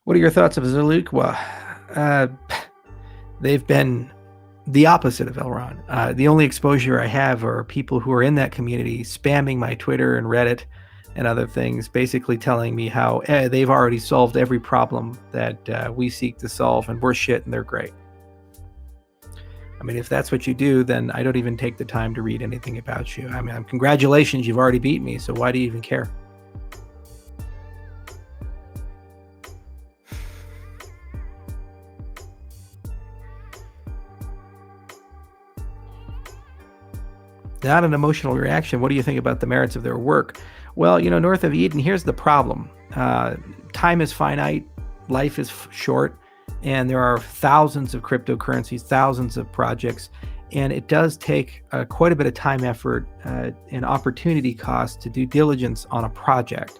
What are your thoughts of Zilliqa? Well, uh, they've been the opposite of Elron. The only exposure I have are people who are in that community spamming my Twitter and Reddit and other things, basically telling me how they've already solved every problem that we seek to solve, and we're shit and they're great. I mean, if that's what you do, then I don't even take the time to read anything about you. I mean, congratulations, you've already beat me, so why do you even care? Not an emotional reaction. What do you think about the merits of their work? Well, North of Eden, here's the problem. Time is finite, life is short, and there are thousands of cryptocurrencies, thousands of projects, and it does take quite a bit of time, effort, and opportunity cost to do diligence on a project.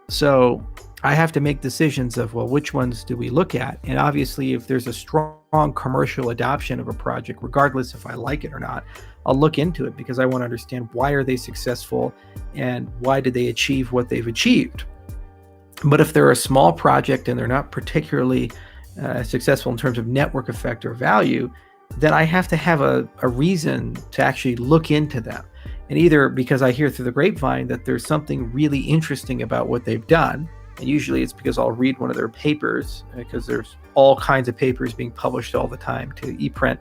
So I have to make decisions of, well, which ones do we look at? And obviously, if there's a strong commercial adoption of a project, regardless if I like it or not, I'll look into it because I want to understand why are they successful and why did they achieve what they've achieved. But if they're a small project and they're not particularly successful in terms of network effect or value, then I have to have a reason to actually look into them. And either because I hear through the grapevine that there's something really interesting about what they've done, and usually it's because I'll read one of their papers, because there's all kinds of papers being published all the time to ePrint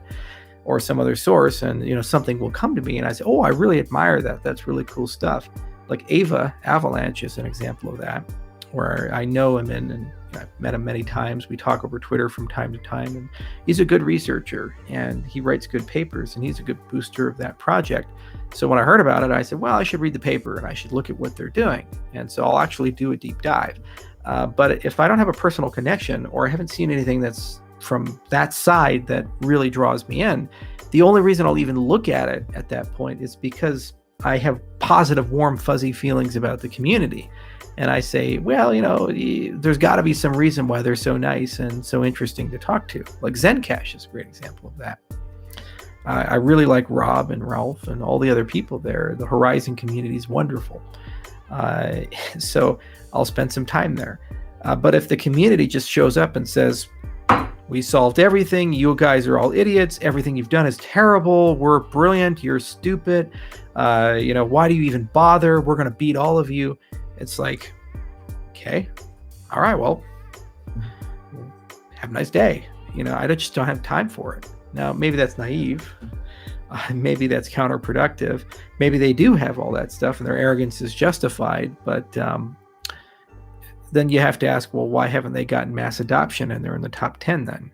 or some other source, and something will come to me and I say, oh, I really admire that. That's really cool stuff. Like Ava Avalanche is an example of that, where I know him and I've met him many times. We talk over Twitter from time to time, and he's a good researcher and he writes good papers and he's a good booster of that project. So when I heard about it, I said, well, I should read the paper and I should look at what they're doing. And so I'll actually do a deep dive. But if I don't have a personal connection or I haven't seen anything that's from that side that really draws me in, the only reason I'll even look at it at that point is because I have positive, warm, fuzzy feelings about the community. And I say, well, there's got to be some reason why they're so nice and so interesting to talk to. Like Zencash is a great example of that. I really like Rob and Ralph and all the other people there. The Horizon community is wonderful. So I'll spend some time there. But if the community just shows up and says, we solved everything, you guys are all idiots, everything you've done is terrible, we're brilliant, you're stupid, why do you even bother, we're going to beat all of you. It's like, okay, all right, well, have a nice day. I just don't have time for it. Now, maybe that's naive. Maybe that's counterproductive. Maybe they do have all that stuff and their arrogance is justified. But then you have to ask, well, why haven't they gotten mass adoption and they're in the top 10 then?